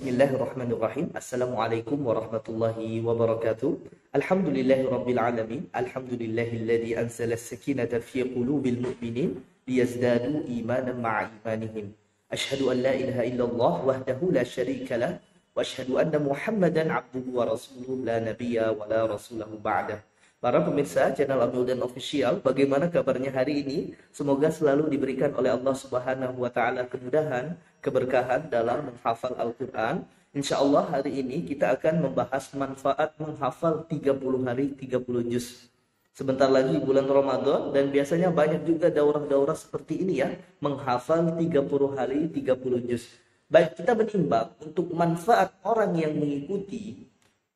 Bismillahirrahmanirrahim. Assalamualaikum warahmatullahi wabarakatuh. Alhamdulillahirabbil alamin. Alhamdulillahilladzi anzala as-sakinata fi qulubil mu'minin liyazdadu imanan ma'a imanihim. Asyhadu an la ilaha illallah wahdahu la syarika lah wa asyhadu anna Muhammadan abduhu wa rasuluhu la nabiyya wa la rasulahu ba'dah. Para pemirsa channel Amildan Official, bagaimana kabarnya hari ini? Semoga selalu diberikan oleh Allah Subhanahu wa taala kemudahan, keberkahan dalam menghafal Al-Qur'an. Insya Allah hari ini kita akan membahas manfaat menghafal 30 hari 30 juz. Sebentar lagi bulan Ramadan dan biasanya banyak juga daurah-daurah seperti ini ya, menghafal 30 hari 30 juz. Baik, kita menimbang untuk manfaat orang yang mengikuti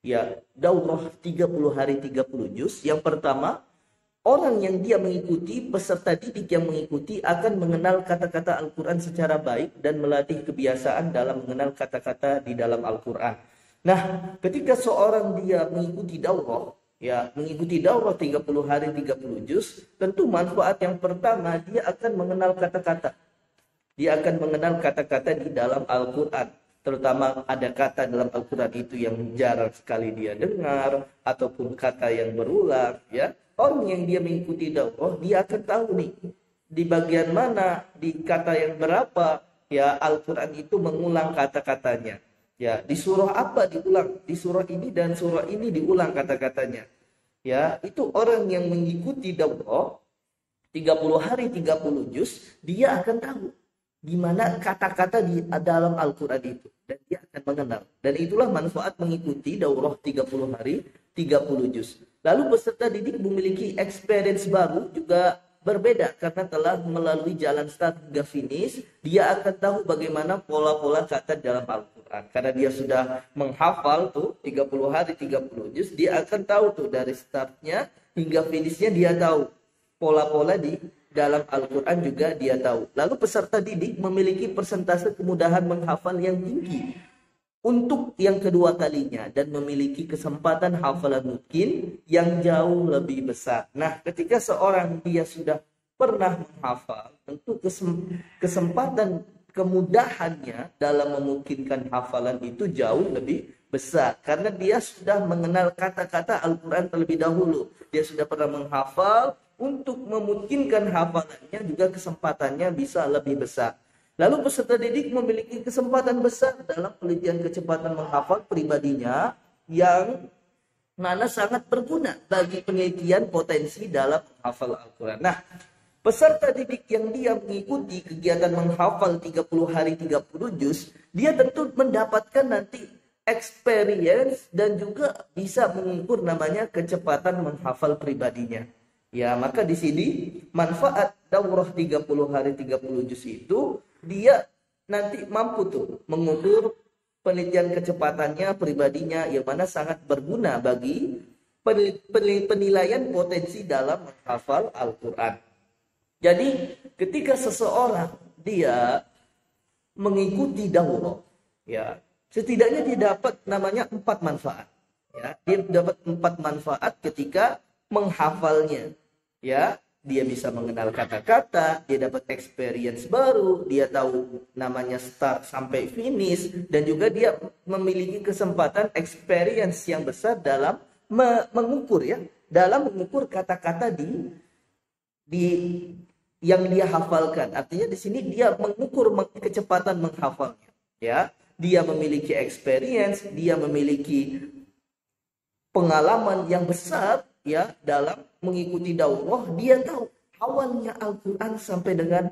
ya daurah 30 hari 30 juz. Yang pertama, orang yang dia mengikuti, peserta didik yang mengikuti akan mengenal kata-kata Al-Quran secara baik dan melatih kebiasaan dalam mengenal kata-kata di dalam Al-Quran. Nah, ketika seorang dia mengikuti daurah 30 hari 30 juz, tentu manfaat yang pertama dia akan mengenal kata-kata. Dia akan mengenal kata-kata di dalam Al-Quran. Terutama ada kata dalam Al-Quran itu yang jarang sekali dia dengar, ataupun kata yang berulang, ya. Orang yang dia mengikuti daurah, dia akan tahu nih, di bagian mana, di kata yang berapa, ya, Al-Quran itu mengulang kata-katanya. Ya, di surah apa diulang, di surah ini dan surah ini diulang kata-katanya. Ya, itu orang yang mengikuti daurah 30 hari 30 juz, dia akan tahu di mana kata-kata di dalam Al-Quran itu. Dan dia akan mengenal. Dan itulah manfaat mengikuti daurah 30 hari 30 juz. Lalu peserta didik memiliki experience baru juga berbeda karena telah melalui jalan start hingga finish. Dia akan tahu bagaimana pola-pola kata dalam Al-Quran. Karena dia sudah menghafal tuh 30 hari 30 juz, dia akan tahu tuh dari startnya hingga finishnya dia tahu. Pola-pola di dalam Al-Quran juga dia tahu. Lalu peserta didik memiliki persentase kemudahan menghafal yang tinggi untuk yang kedua kalinya dan memiliki kesempatan hafalan mungkin yang jauh lebih besar. Nah, ketika seorang dia sudah pernah menghafal, tentu kesempatan kemudahannya dalam memungkinkan hafalan itu jauh lebih besar karena dia sudah mengenal kata-kata Al-Quran terlebih dahulu. Dia sudah pernah menghafal. Untuk memungkinkan hafalannya juga kesempatannya bisa lebih besar. Lalu peserta didik memiliki kesempatan besar dalam penelitian kecepatan menghafal pribadinya yang mana sangat berguna bagi penelitian potensi dalam menghafal Al-Quran. Nah, peserta didik yang dia mengikuti kegiatan menghafal 30 hari 30 juz, dia tentu mendapatkan nanti experience dan juga bisa mengukur namanya kecepatan menghafal pribadinya. Ya, maka di sini manfaat daurah 30 hari 30 juz itu dia nanti mampu tuh mengukur penelitian kecepatannya pribadinya yang mana sangat berguna bagi penilaian potensi dalam menghafal Al-Quran. Jadi ketika seseorang dia mengikuti daurah, ya setidaknya dia dapat namanya 4 manfaat. Ya, dia dapat 4 manfaat ketika menghafalnya, ya, dia bisa mengenal kata-kata, dia dapat experience baru, dia tahu namanya start sampai finish, dan juga dia memiliki kesempatan experience yang besar dalam mengukur ya, dalam mengukur kata-kata di yang dia hafalkan. Artinya di sini dia mengukur kecepatan menghafalnya, ya. Dia memiliki experience, dia memiliki pengalaman yang besar ya dalam mengikuti daurah. Dia tahu awalnya Al-Quran sampai dengan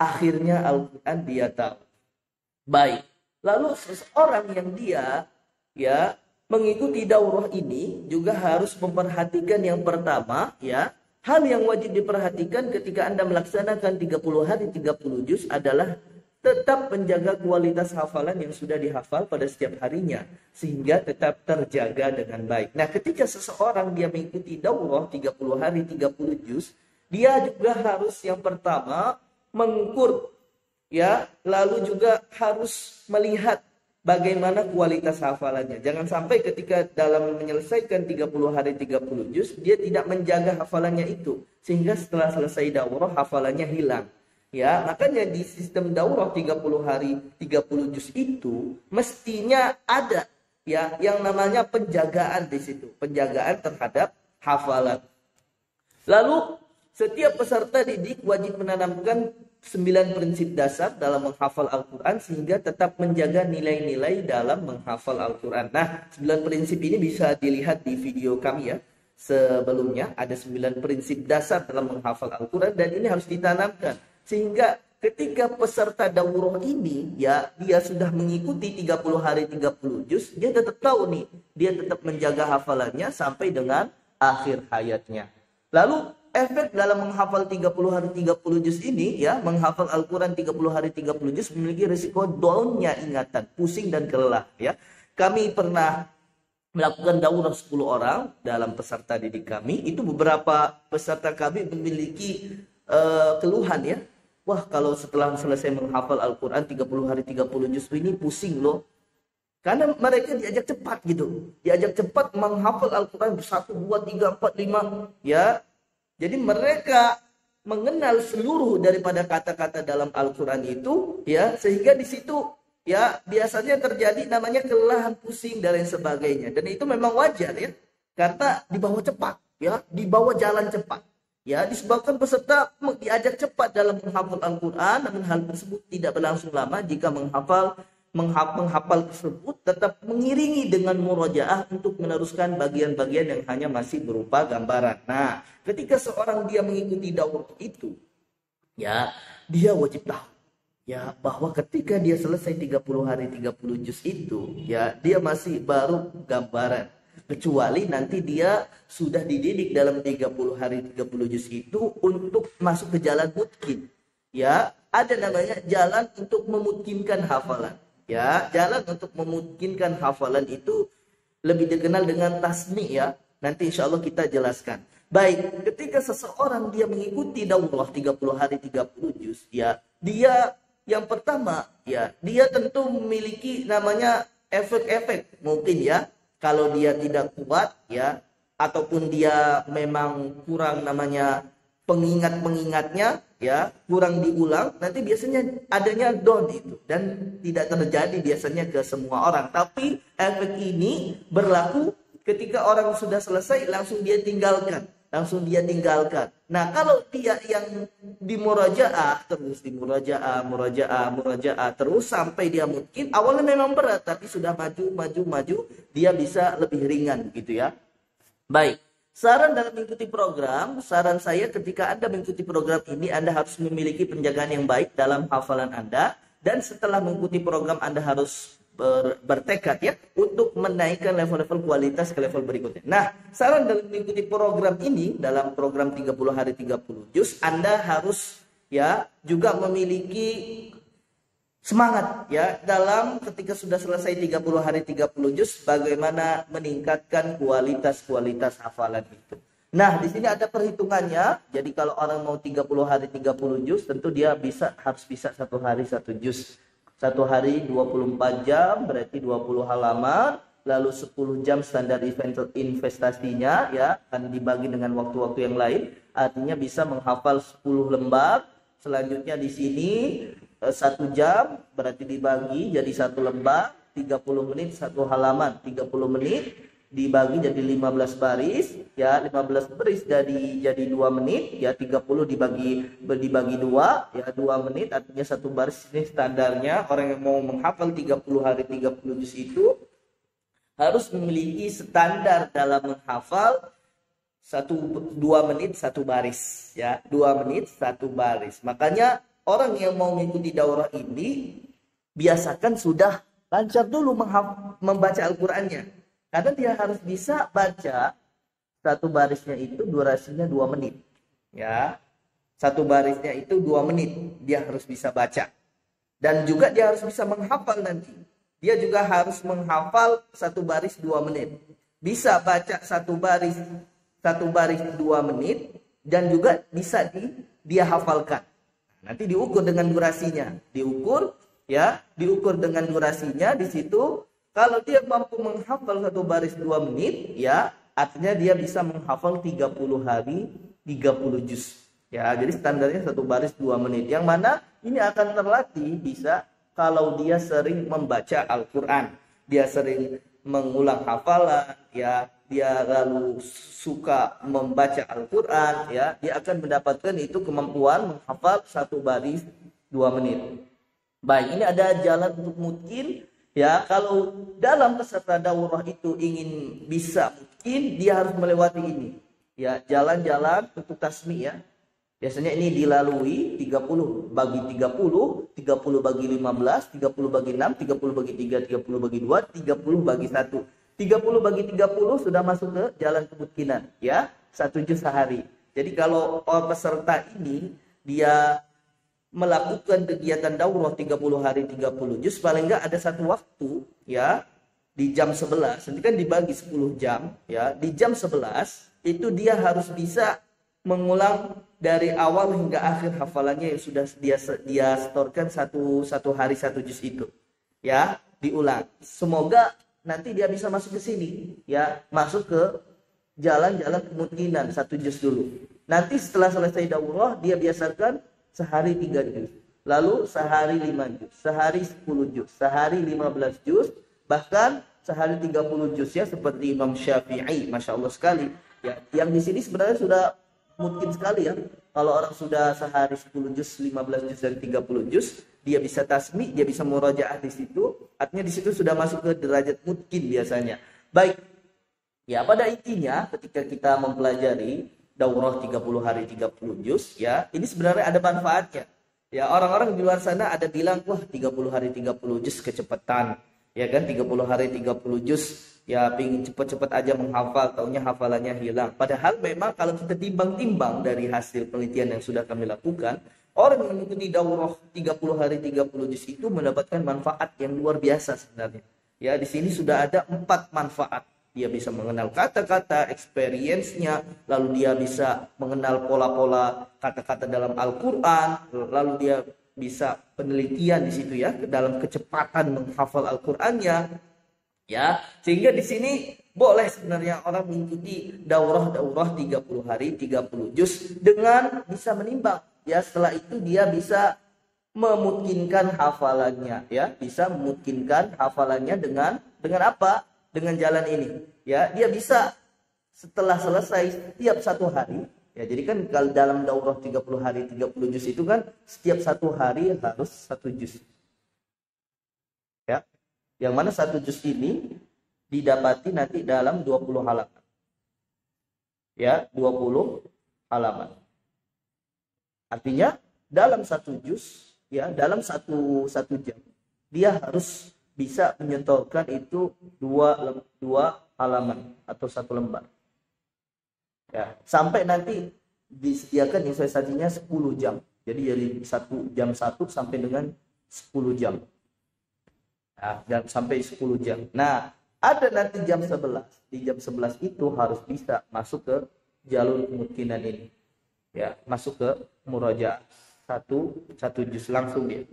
akhirnya Al-Quran dia tahu. Baik, lalu seseorang yang dia ya mengikuti daurah ini juga harus memperhatikan yang pertama ya, hal yang wajib diperhatikan ketika Anda melaksanakan 30 hari 30 juz adalah tetap menjaga kualitas hafalan yang sudah dihafal pada setiap harinya sehingga tetap terjaga dengan baik. Nah, ketika seseorang dia mengikuti daurah 30 hari 30 juz, dia juga harus yang pertama mengukur ya, lalu juga harus melihat bagaimana kualitas hafalannya. Jangan sampai ketika dalam menyelesaikan 30 hari 30 juz dia tidak menjaga hafalannya itu sehingga setelah selesai daurah hafalannya hilang. Ya, makanya di sistem daurah 30 hari 30 juz itu mestinya ada ya yang namanya penjagaan di situ, penjagaan terhadap hafalan. Lalu setiap peserta didik wajib menanamkan 9 prinsip dasar dalam menghafal Al-Quran sehingga tetap menjaga nilai-nilai dalam menghafal Al-Quran. Nah, 9 prinsip ini bisa dilihat di video kami ya. Sebelumnya ada 9 prinsip dasar dalam menghafal Al-Quran dan ini harus ditanamkan. Sehingga ketika peserta daurah ini ya dia sudah mengikuti 30 hari 30 juz, dia tetap tahu nih, dia tetap menjaga hafalannya sampai dengan akhir hayatnya. Lalu efek dalam menghafal 30 hari 30 juz ini ya, menghafal Al-Quran 30 hari 30 juz memiliki risiko downnya ingatan, pusing dan kelelahan ya. Kami pernah melakukan daurah 10 orang dalam peserta didik kami, itu beberapa peserta kami memiliki keluhan ya. Wah, kalau setelah selesai menghafal Al-Quran 30 hari 30 juz ini pusing loh. Karena mereka diajak cepat gitu. Diajak cepat menghafal Al-Quran 1, 2, 3, 4, 5. Ya. Jadi mereka mengenal seluruh daripada kata-kata dalam Al-Quran itu. Ya. Sehingga di situ ya biasanya terjadi namanya kelelahan, pusing dan lain sebagainya. Dan itu memang wajar ya. Karena dibawa cepat. Ya. Dibawa jalan cepat. Ya, disebabkan peserta diajak cepat dalam menghafal Al-Quran, namun hal tersebut tidak berlangsung lama jika menghafal tersebut tetap mengiringi dengan murojaah untuk meneruskan bagian-bagian yang hanya masih berupa gambaran. Nah, ketika seorang dia mengikuti daurah itu, ya, dia wajib tahu ya bahwa ketika dia selesai 30 hari 30 juz itu, ya, dia masih baru gambaran. Kecuali nanti dia sudah dididik dalam 30 hari 30 juz itu untuk masuk ke jalan mutkin. Ya, ada namanya jalan untuk memutkinkan hafalan. Ya, jalan untuk memutkinkan hafalan itu lebih dikenal dengan tasmi ya. Nanti insya Allah kita jelaskan. Baik, ketika seseorang dia mengikuti daurah 30 hari 30 juz, ya, dia yang pertama ya, dia tentu memiliki namanya efek-efek mungkin ya. Kalau dia tidak kuat ya, ataupun dia memang kurang namanya pengingatnya ya, kurang diulang, nanti biasanya adanya down itu dan tidak terjadi biasanya ke semua orang. Tapi efek ini berlaku ketika orang sudah selesai langsung dia tinggalkan. Nah, kalau dia yang di murajaah terus murajaah terus sampai dia mungkin awalnya memang berat tapi sudah maju dia bisa lebih ringan gitu ya. Baik, saran dalam mengikuti program, saran saya ketika Anda mengikuti program ini Anda harus memiliki penjagaan yang baik dalam hafalan Anda dan setelah mengikuti program Anda harus bertekad ya untuk menaikkan level-level kualitas ke level berikutnya. Nah, saran dalam mengikuti program ini dalam program 30 hari 30 juz, Anda harus ya juga memiliki semangat ya dalam ketika sudah selesai 30 hari 30 juz bagaimana meningkatkan kualitas hafalan itu. Nah, di sini ada perhitungannya. Jadi kalau orang mau 30 hari 30 juz tentu dia harus bisa 1 hari 1 juz. 1 hari 24 jam berarti 20 halaman, lalu 10 jam standar investasinya ya akan dibagi dengan waktu-waktu yang lain, artinya bisa menghafal 10 lembar. Selanjutnya di sini 1 jam berarti dibagi jadi 1 lembar, 30 menit 1 halaman, 30 menit dibagi jadi 15 baris ya, 15 baris jadi 2 menit ya, 30 dibagi 2 ya, 2 menit artinya 1 baris. Ini standarnya orang yang mau menghafal 30 hari 30 juz itu harus memiliki standar dalam menghafal 2 menit 1 baris ya, 2 menit 1 baris. Makanya orang yang mau mengikuti daurah ini biasakan sudah lancar dulu membaca Al-Qur'annya. Karena dia harus bisa baca 1 barisnya itu durasinya 2 menit. Ya. 1 barisnya itu 2 menit. Dia harus bisa baca. Dan juga dia harus bisa menghafal nanti. Dia juga harus menghafal 1 baris 2 menit. Bisa baca 1 baris 2 menit dan juga bisa dia hafalkan. Nanti diukur dengan durasinya. Diukur dengan durasinya di situ. Kalau dia mampu menghafal 1 baris 2 menit, ya artinya dia bisa menghafal 30 hari 30 juz. Ya, jadi standarnya 1 baris 2 menit. Yang mana ini akan terlatih bisa kalau dia sering membaca Al-Quran, dia sering mengulang hafalan, ya, dia lalu suka membaca Al-Quran, ya, dia akan mendapatkan itu kemampuan menghafal 1 baris 2 menit. Baik, ini ada jalan untuk mungkin, ya, kalau dalam peserta daurah itu ingin bisa mungkin, dia harus melewati ini. Ya, jalan-jalan untuk tasmi, ya. Biasanya ini dilalui 30 bagi 30, 30 bagi 15, 30 bagi 6, 30 bagi 3, 30 bagi 2, 30 bagi 1. 30 bagi 30 sudah masuk ke jalan kemungkinan, ya. 1 juz sehari. Jadi kalau peserta ini dia melakukan kegiatan daurah 30 hari 30 juz, paling enggak ada satu waktu, ya, di jam 11, nanti kan dibagi 10 jam, ya, di jam 11 itu dia harus bisa mengulang dari awal hingga akhir hafalannya yang sudah dia setorkan satu hari 1 juz itu, ya, diulang. Semoga nanti dia bisa masuk ke sini, ya, masuk ke jalan-jalan kemungkinan 1 juz dulu. Nanti setelah selesai daurah dia biasakan sehari 3 juz, lalu sehari 5 juz, sehari 10 juz, sehari 15 juz, bahkan sehari 30 juz, ya, seperti Imam Syafi'i, Masya Allah sekali, ya. Yang di sini sebenarnya sudah mungkin sekali, ya, kalau orang sudah sehari 10 juz, 15 juz, dan 30 juz, dia bisa tasmi, dia bisa murajaah di situ, artinya di situ sudah masuk ke derajat mungkin biasanya. Baik, ya, pada intinya ketika kita mempelajari daurah 30 hari 30 juz, ya, ini sebenarnya ada manfaatnya. Ya, orang-orang di luar sana ada bilang, wah, 30 hari 30 juz kecepatan, ya kan, 30 hari 30 juz, ya, pingin cepet-cepet aja menghafal, taunya hafalannya hilang. Padahal memang kalau kita timbang-timbang dari hasil penelitian yang sudah kami lakukan, orang yang mengikuti daurah 30 hari 30 juz itu mendapatkan manfaat yang luar biasa sebenarnya. Ya, di sini sudah ada 4 manfaat. Dia bisa mengenal kata-kata, experience-nya, lalu dia bisa mengenal pola-pola kata-kata dalam Al-Quran, lalu dia bisa penelitian di situ, ya, dalam kecepatan menghafal Al-Qurannya, ya, sehingga di sini boleh sebenarnya orang mengikuti daurah-daurah 30 hari 30 juz dengan bisa menimbang, ya, setelah itu dia bisa memungkinkan hafalannya, ya, bisa memungkinkan hafalannya dengan apa? Dengan jalan ini, ya, dia bisa setelah selesai setiap 1 hari, ya, jadi kan kalau dalam daurah 30 hari 30 juz itu kan setiap 1 hari harus 1 juz, ya, yang mana 1 juz ini didapati nanti dalam 20 halaman, ya, 20 halaman, artinya dalam 1 juz, ya, dalam satu jam dia harus bisa menyetorkan itu dua halaman atau 1 lembar, ya, sampai nanti disediakan investasinya 10 jam, jadi dari 1 jam 1 sampai dengan 10 jam, ya, dan sampai 10 jam. Nah, ada nanti jam 11, di jam 11 itu harus bisa masuk ke jalur kemungkinan ini, ya, masuk ke murajaah satu juz langsung dia.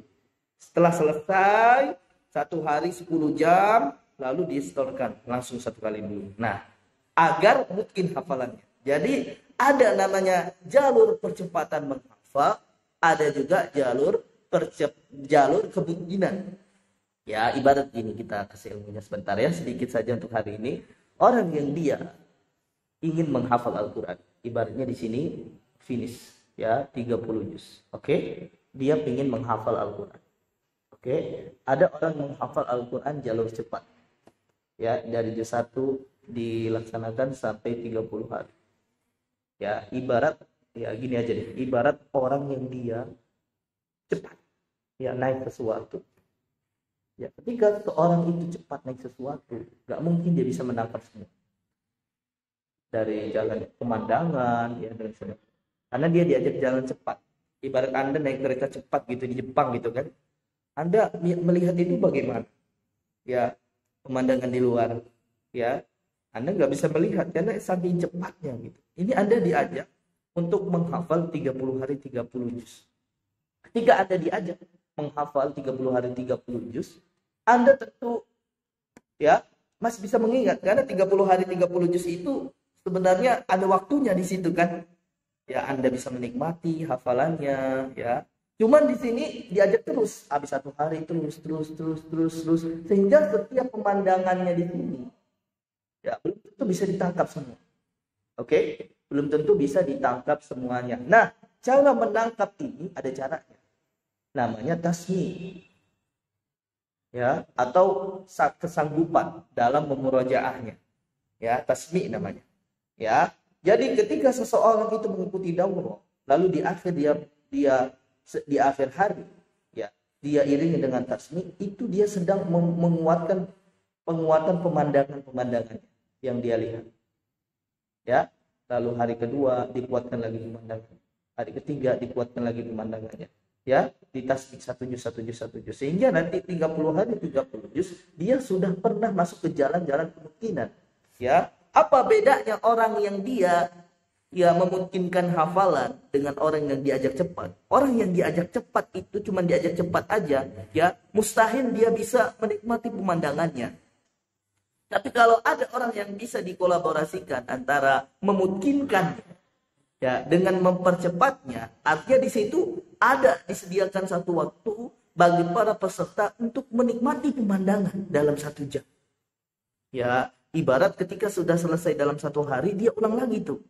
Setelah selesai 1 hari 10 jam, lalu disetorkan langsung 1 kali dulu. Nah, agar mungkin hafalannya. Jadi ada namanya jalur percepatan menghafal, ada juga jalur kemungkinan. Ya, ibarat gini, kita kasih ilmunya sebentar, ya, sedikit saja untuk hari ini. Orang yang dia ingin menghafal Al-Quran, ibaratnya di sini finish, ya, 30 juz. Oke, dia ingin menghafal Al-Quran. Oke, ada orang menghafal Al-Quran jalur cepat, ya, dari juz 1 dilaksanakan sampai 30 hari. Ya, ibarat, ya, gini aja deh, ibarat orang yang dia cepat, ya, naik sesuatu. Ya, ketika seorang itu cepat naik sesuatu, gak mungkin dia bisa menangkap semua. Dari jalan pemandangan, ya, dan sebagainya. Karena dia diajak jalan cepat. Ibarat Anda naik kereta cepat gitu di Jepang gitu kan. Anda melihat itu bagaimana? Ya, pemandangan di luar, ya, Anda nggak bisa melihat karena saking cepatnya gitu. Ini Anda diajak untuk menghafal 30 hari 30 juz. Ketika Anda diajak menghafal 30 hari 30 juz, Anda tentu, ya, masih bisa mengingat karena 30 hari 30 juz itu sebenarnya ada waktunya di situ kan. ya Anda bisa menikmati hafalannya, ya. Cuman di sini diajak terus, habis 1 hari terus, sehingga setiap pemandangannya di sini, ya belum tentu bisa ditangkap semua. Oke, belum tentu bisa ditangkap semuanya. Nah, cara menangkap ini ada caranya. Namanya tasmi, ya, atau kesanggupan dalam memurojaahnya, ya, tasmi namanya, ya. Jadi ketika seseorang itu mengikuti daurah, lalu di akhir hari, ya, dia iringi dengan tasmi, itu dia sedang menguatkan pemandangan-pemandangannya yang dia lihat, ya. Lalu hari kedua dikuatkan lagi pemandangan, hari ketiga dikuatkan lagi pemandangannya, ya, di tasbih 1 juz, sehingga nanti 30 hari 30 juz dia sudah pernah masuk ke jalan-jalan kemungkinan, ya. Apa bedanya orang yang dia memungkinkan hafalan dengan orang yang diajak cepat? Orang yang diajak cepat itu cuma diajak cepat aja, ya, mustahil dia bisa menikmati pemandangannya. Tapi kalau ada orang yang bisa dikolaborasikan antara memungkinkan, ya, dengan mempercepatnya, artinya di situ ada disediakan satu waktu bagi para peserta untuk menikmati pemandangan dalam 1 jam. Ya, ibarat ketika sudah selesai dalam 1 hari, dia ulang lagi tuh.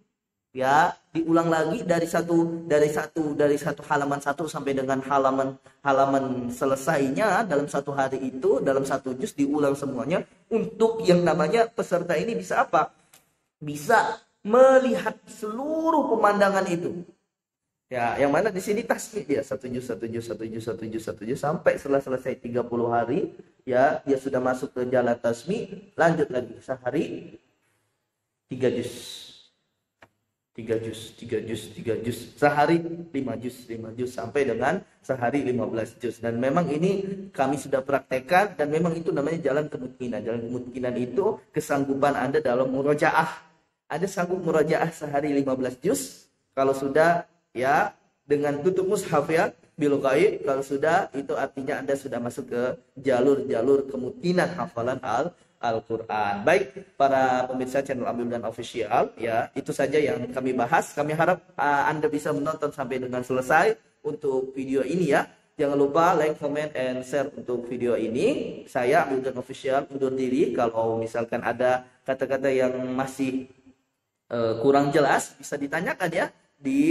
Ya, diulang lagi dari satu halaman 1 sampai dengan halaman selesainya dalam 1 hari itu, dalam 1 juz diulang semuanya, untuk yang namanya peserta ini bisa apa? Bisa melihat seluruh pemandangan itu. Ya, yang mana di sini tasbih dia 1 juz sampai setelah selesai 30 hari, ya, dia sudah masuk ke jalan tasbih, lanjut lagi sehari 3 juz. 3 juz, sehari 5 juz sampai dengan sehari 15 juz. Dan memang ini kami sudah praktekkan, dan memang itu namanya jalan kemungkinan. Jalan kemungkinan itu kesanggupan Anda dalam murojaah. Ada sanggup murojaah sehari 15 juz kalau sudah, ya, dengan tutup mushaf, ya, bil ghaib. Kalau sudah, itu artinya Anda sudah masuk ke jalur-jalur kemungkinan hafalan Al-Quran. Baik, para pemirsa channel Abdul Official, ya, itu saja yang kami bahas. Kami harap Anda bisa menonton sampai dengan selesai untuk video ini, ya. Jangan lupa like, comment, and share untuk video ini. Saya Abdul Official undur diri. Kalau misalkan ada kata-kata yang masih kurang jelas, bisa ditanyakan, ya, di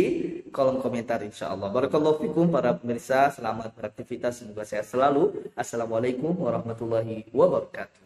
kolom komentar, insya Allah. Barakallahu fikum para pemirsa, selamat beraktivitas, semoga sehat selalu. Assalamualaikum warahmatullahi wabarakatuh.